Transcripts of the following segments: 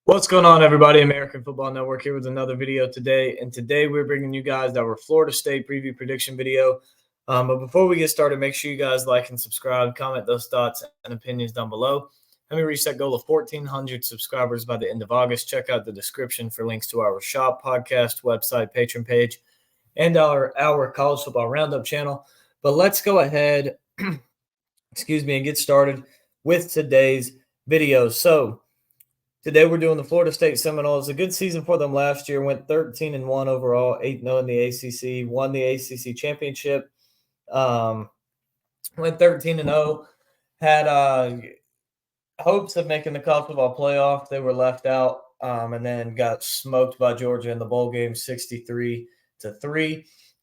What's going on, everybody? American Football Network here with another video today. And today we're bringing you guys our Florida State preview prediction video. But before we get started, make sure you guys like and subscribe, comment those thoughts and opinions down below. Let me reach that goal of 1,400 subscribers by the end of August. Check out the description for links to our shop, podcast, website, Patreon page, and our College Football Roundup channel. But let's go ahead, and get started with today's video. So today we're doing the Florida State Seminoles. A good season for them last year. Went 13-1 overall, 8-0 in the ACC. Won the ACC championship. Went 13-0. Had hopes of making the college football playoff. They were left out, and then got smoked by Georgia in the bowl game, 63-3.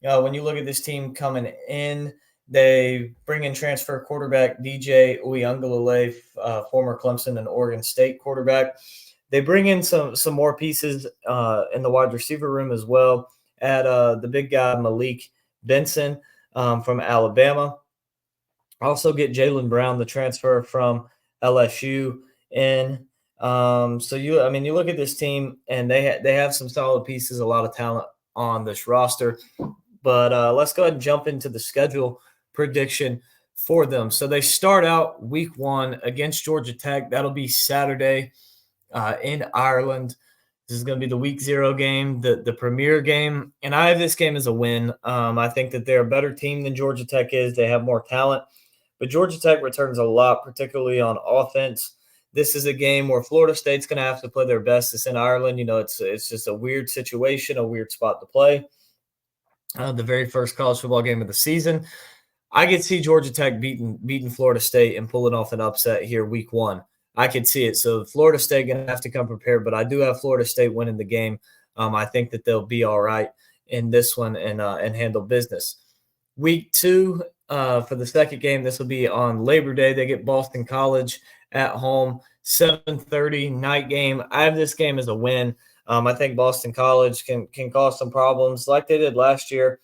When you look at this team coming in, they bring in transfer quarterback DJ Uiagalelei, former Clemson and Oregon State quarterback. They bring in some more pieces in the wide receiver room as well. Add the big guy Malik Benson from Alabama. Also get Jaylen Brown, the transfer from LSU, in. So you look at this team, and they have some solid pieces, a lot of talent on this roster. But let's go ahead and jump into the schedule prediction for them. So they start out week 1 against Georgia Tech. That'll be Saturday in Ireland. This is going to be the week 0 game, the premier game. And I have this game as a win. I think that they're a better team than Georgia Tech is. They have more talent. But Georgia Tech returns a lot, particularly on offense. This is a game where Florida State's going to have to play their best. It's in Ireland. It's just a weird situation, a weird spot to play. The very first college football game of the season. I could see Georgia Tech beating Florida State and pulling off an upset here week 1. I could see it. So Florida State going to have to come prepared, but I do have Florida State winning the game. I think that they'll be all right in this one and handle business. Week 2 for the second game, this will be on Labor Day. They get Boston College at home, 7:30 night game. I have this game as a win. I think Boston College can cause some problems like they did last year.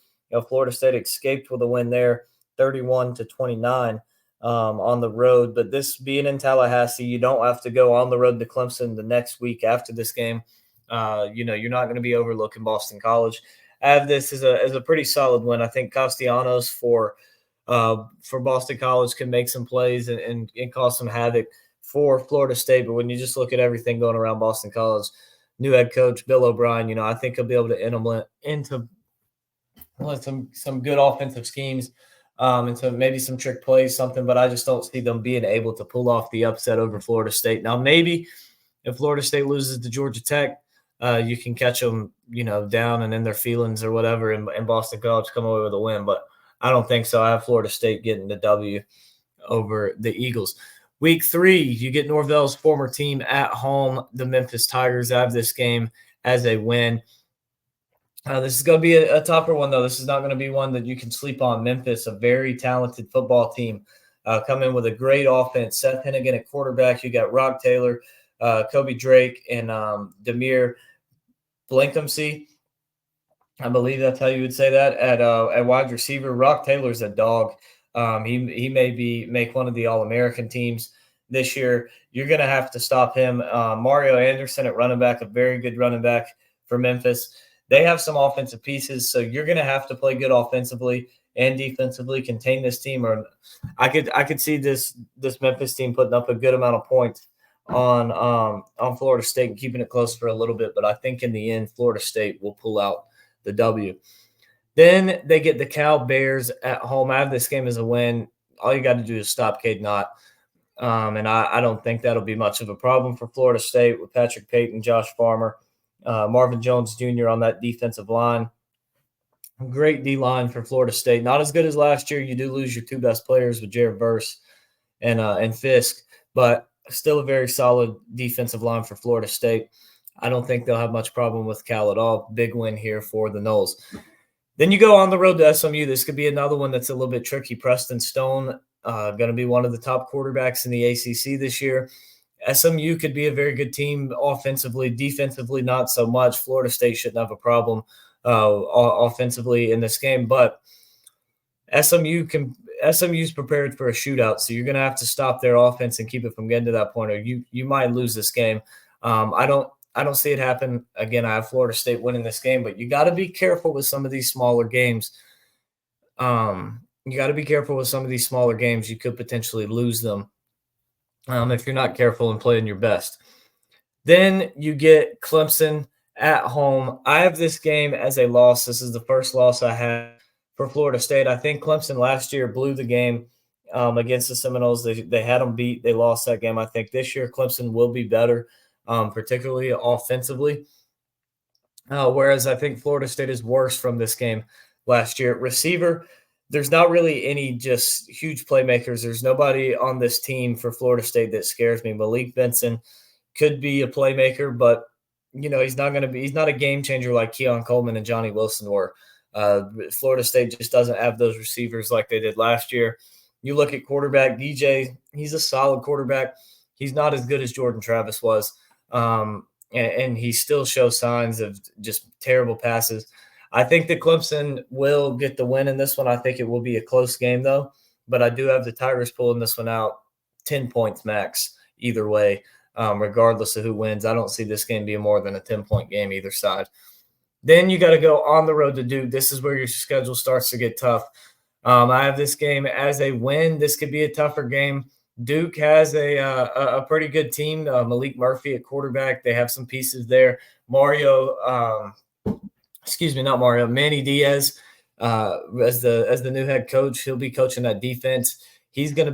Florida State escaped with a win there, 31-29 on the road. But this being in Tallahassee, you don't have to go on the road to Clemson the next week after this game. You're not going to be overlooking Boston College. I have this as a pretty solid win. I think Castellanos for Boston College can make some plays and cause some havoc for Florida State. But when you just look at everything going around Boston College, new head coach Bill O'Brien, I think he'll be able to implement into some good offensive schemes, and so maybe some trick plays, something. But I just don't see them being able to pull off the upset over Florida State. Now, maybe if Florida State loses to Georgia Tech, you can catch them, down and in their feelings or whatever, and Boston College come away with a win. But I don't think so. I have Florida State getting the W over the Eagles. Week 3, you get Norvell's former team at home, the Memphis Tigers. I have this game as a win. This is going to be a tougher one, though. This is not going to be one that you can sleep on. Memphis, a very talented football team, come in with a great offense. Seth Hennigan at quarterback. You got Rock Taylor, Kobe Drake, and Demir Blankumsey. I believe that's how you would say that at wide receiver. Rock Taylor's a dog. He may make one of the All-American teams this year. You're going to have to stop him. Mario Anderson at running back, a very good running back for Memphis. They have some offensive pieces, so you're going to have to play good offensively and defensively, contain this team. Or I could see this Memphis team putting up a good amount of points on Florida State and keeping it close for a little bit. But I think in the end, Florida State will pull out the W. Then they get the Cal Bears at home. I have this game as a win. All you got to do is stop Cade Knott. And I don't think that'll be much of a problem for Florida State with Patrick Payton, Josh Farmer, Marvin Jones Jr. on that defensive line. Great D-line for Florida State. Not as good as last year. You do lose your 2 best players with Jared Verse and Fisk, but still a very solid defensive line for Florida State. I don't think they'll have much problem with Cal at all. Big win here for the Noles. Then you go on the road to SMU. This could be another one that's a little bit tricky. Preston Stone, going to be one of the top quarterbacks in the ACC this year. SMU could be a very good team offensively. Defensively, not so much. Florida State shouldn't have a problem offensively in this game. But SMU's prepared for a shootout, so you're going to have to stop their offense and keep it from getting to that point, or you might lose this game. I don't see it happen again. I have Florida State winning this game, but you got to be careful with some of these smaller games. You got to be careful with some of these smaller games. You could potentially lose them if you're not careful and playing your best. Then you get Clemson at home. I have this game as a loss. This is the first loss I have for Florida State. I think Clemson last year blew the game against the Seminoles. They had them beat. They lost that game. I think this year Clemson will be better, particularly offensively. Whereas I think Florida State is worse from this game last year. Receiver, there's not really any just huge playmakers. There's nobody on this team for Florida State that scares me. Malik Benson could be a playmaker, but he's not a game changer like Keon Coleman and Johnny Wilson were. Florida State just doesn't have those receivers like they did last year. You look at quarterback DJ, he's a solid quarterback. He's not as good as Jordan Travis was. And he still shows signs of just terrible passes. I think that Clemson will get the win in this one. I think it will be a close game, though. But I do have the Tigers pulling this one out 10 points max either way, regardless of who wins. I don't see this game being more than a 10-point game either side. Then you got to go on the road to Duke. This is where your schedule starts to get tough. I have this game as a win. This could be a tougher game. Duke has a pretty good team. Malik Murphy at quarterback. They have some pieces there. Manny Diaz as the new head coach. He'll be coaching that defense. He's gonna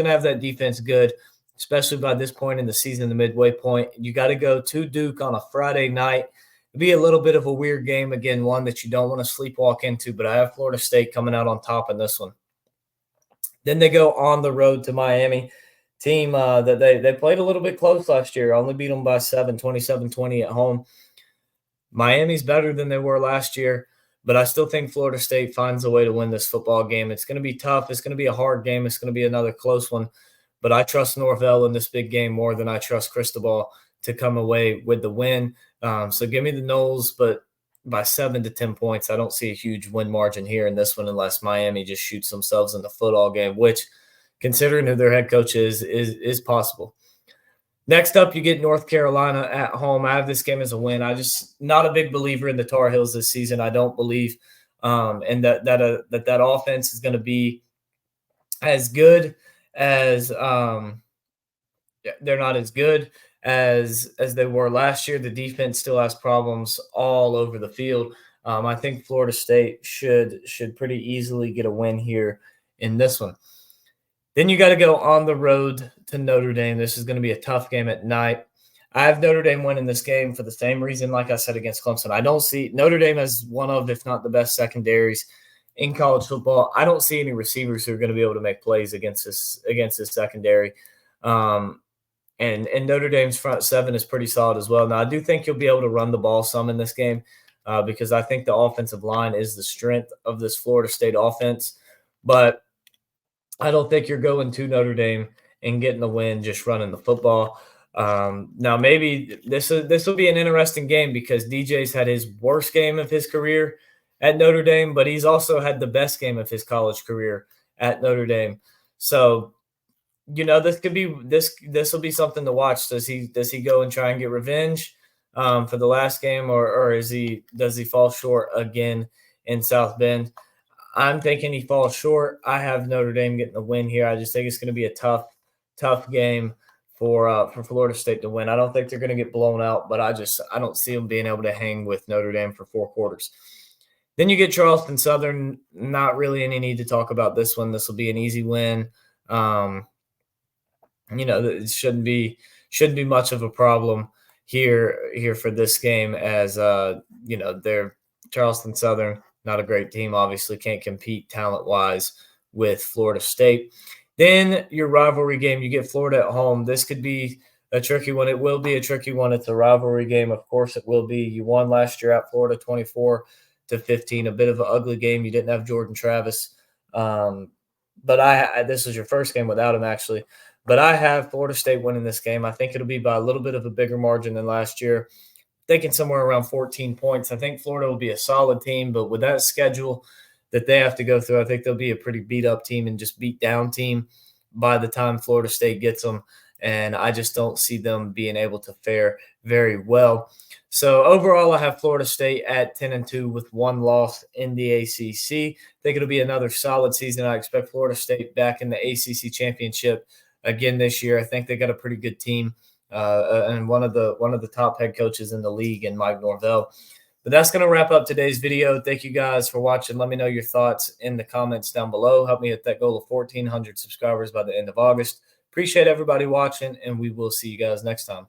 have that defense good, especially by this point in the season, the midway point. You got to go to Duke on a Friday night. It'll be a little bit of a weird game again, one that you don't want to sleepwalk into. But I have Florida State coming out on top in this one. Then they go on the road to Miami, team that they played a little bit close last year. Only beat them by 7, 27-20 at home. Miami's better than they were last year, but I still think Florida State finds a way to win this football game. It's going to be tough. It's going to be a hard game. It's going to be another close one. But I trust Norvell in this big game more than I trust Cristobal to come away with the win. So give me the Noles, but by 7 to 10 points. I don't see a huge win margin here in this one unless Miami just shoots themselves in the foot all game, which, considering who their head coach is possible. Next up, you get North Carolina at home. I have this game as a win. I just not a big believer in the Tar Heels this season. I don't believe and that offense is going to be as good as they're not as good as they were last year. The defense still has problems all over the field. I think Florida State should pretty easily get a win here in this one. Then you got to go on the road to Notre Dame. This is going to be a tough game at night. I have Notre Dame winning this game for the same reason, like I said, against Clemson. I don't see Notre Dame as one of, if not the best secondaries in college football. I don't see any receivers who are going to be able to make plays against this secondary. And Notre Dame's front seven is pretty solid as well. Now, I do think you'll be able to run the ball some in this game because I think the offensive line is the strength of this Florida State offense. But I don't think you're going to Notre Dame and getting the win just running the football. Now, maybe this will be an interesting game because DJ's had his worst game of his career at Notre Dame, but he's also had the best game of his college career at Notre Dame. So, this will be something to watch. Does he go and try and get revenge for the last game, or does he fall short again in South Bend? I'm thinking he falls short. I have Notre Dame getting the win here. I just think it's going to be a tough game for Florida State to win. I don't think they're going to get blown out, but I don't see them being able to hang with Notre Dame for 4 quarters. Then you get Charleston Southern. Not really any need to talk about this one. This will be an easy win. It shouldn't be much of a problem here for this game as they're Charleston Southern. Not a great team, obviously can't compete talent-wise with Florida State. Then your rivalry game, you get Florida at home. This could be a tricky one. It will be a tricky one. It's a rivalry game. Of course it will be. You won last year at Florida 24-15, a bit of an ugly game. You didn't have Jordan Travis. But this was your first game without him, actually. But I have Florida State winning this game. I think it'll be by a little bit of a bigger margin than last year. Thinking somewhere around 14 points. I think Florida will be a solid team, but with that schedule that they have to go through, I think they'll be a pretty beat-up team and just beat-down team by the time Florida State gets them. and I just don't see them being able to fare very well. So overall, I have Florida State at 10-2 with one loss in the ACC. I think it'll be another solid season. I expect Florida State back in the ACC championship again this year. I think they got a pretty good team, and one of the top head coaches in the league, and Mike Norvell. But that's going to wrap up today's video. Thank you guys for watching. Let me know your thoughts in the comments down below. Help me hit that goal of 1,400 subscribers by the end of August. Appreciate everybody watching, and we will see you guys next time.